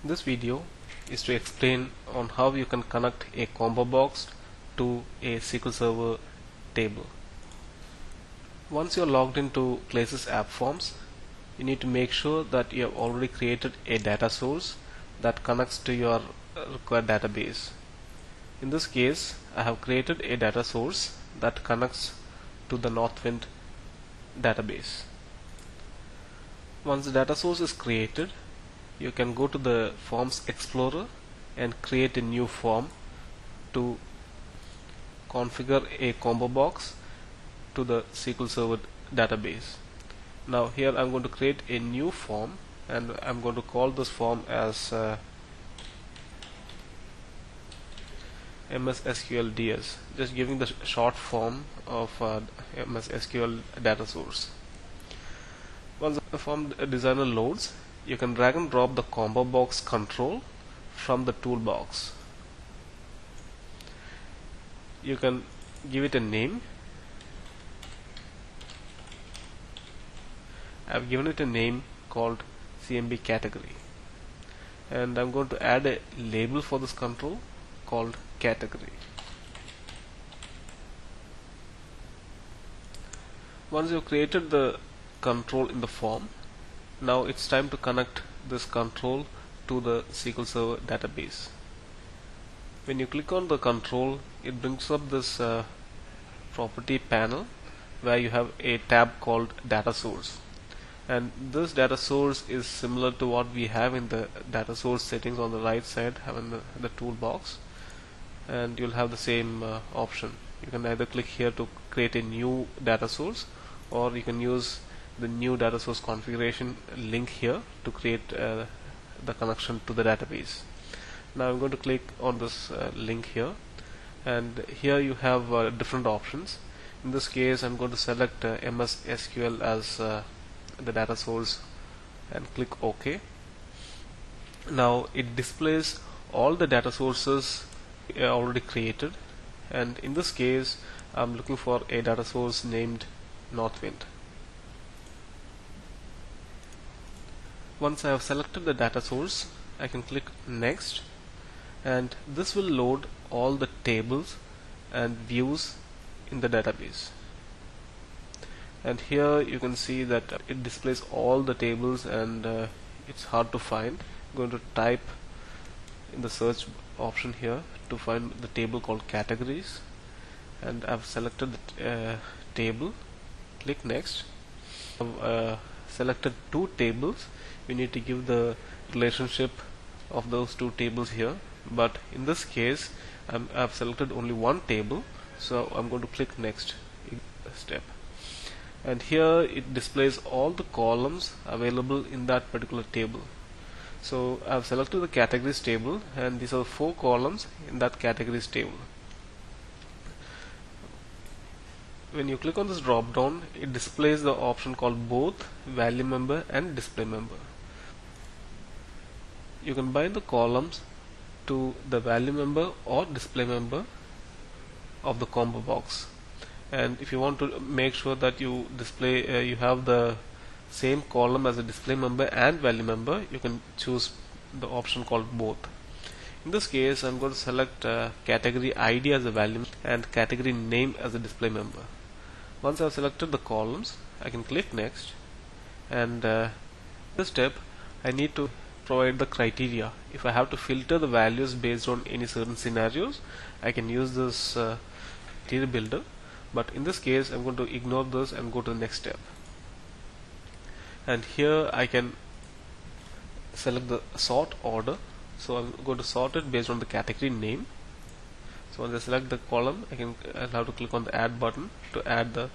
This video is to explain on how you can connect a Combobox to a SQL Server table. Once you're logged into ClaySys AppForms, you need to make sure that you have already created a data source that connects to your required database. In this case, I have created a data source that connects to the Northwind database. Once the data source is created, you can go to the Forms Explorer and create a new form to configure a Combobox to the SQL Server database. Now here I'm going to create a new form and I'm going to call this form as MS SQL DS, just giving the short form of MS SQL data source. Once the form designer loads, you can drag and drop the Combobox control from the toolbox. You can give it a name. I've given it a name called CMB category, and I'm going to add a label for this control called category. Once you've created the control in the form, now it's time to connect this control to the SQL Server database. When you click on the control, it brings up this property panel where you have a tab called data source, and this data source is similar to what we have in the data source settings on the right side, having the toolbox, and you'll have the same option. You can either click here to create a new data source, or you can use the new data source configuration link here to create the connection to the database. Now I'm going to click on this link here, and here you have different options. In this case, I'm going to select MS SQL as the data source and click OK. Now it displays all the data sources already created, and in this case I'm looking for a data source named Northwind. Once I have selected the data source, I can click next, and this will load all the tables and views in the database. And here you can see that it displays all the tables, and it's hard to find. I'm going to type in the search option here to find the table called categories, and I've selected the table. Click next. I've selected two tables. We need to give the relationship of those two tables here, but in this case I've selected only one table, so I'm going to click next step, and here it displays all the columns available in that particular table. So I've selected the categories table, and these are the 4 columns in that categories table. When you click on this drop down, it displays the option called both value member and display member. You can bind the columns to the value member or display member of the Combobox, and if you want to make sure that you display you have the same column as a display member and value member, you can choose the option called both. In this case, I'm going to select category ID as a value and category name as a display member. Once I've selected the columns, I can click next, and this step I need to provide the criteria. If I have to filter the values based on any certain scenarios, I can use this criteria builder, but in this case I'm going to ignore this and go to the next step. And here I can select the sort order, so I'm going to sort it based on the category name. So once I select the column, I'll have to click on the add button to add the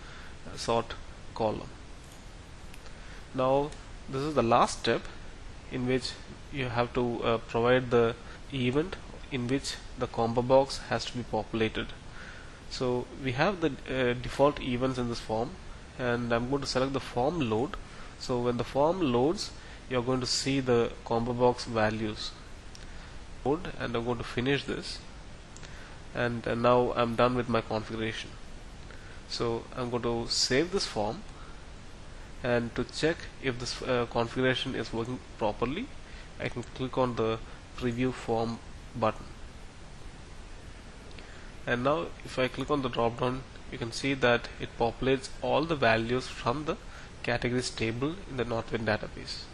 sort column. Now this is the last step, in which you have to provide the event in which the Combobox has to be populated. So we have the default events in this form, and I'm going to select the form load. So when the form loads, you're going to see the Combobox values load, and I'm going to finish this, and now I'm done with my configuration. So I'm going to save this form, and to check if this configuration is working properly, I can click on the preview form button, and now if I click on the drop down, you can see that it populates all the values from the categories table in the Northwind database.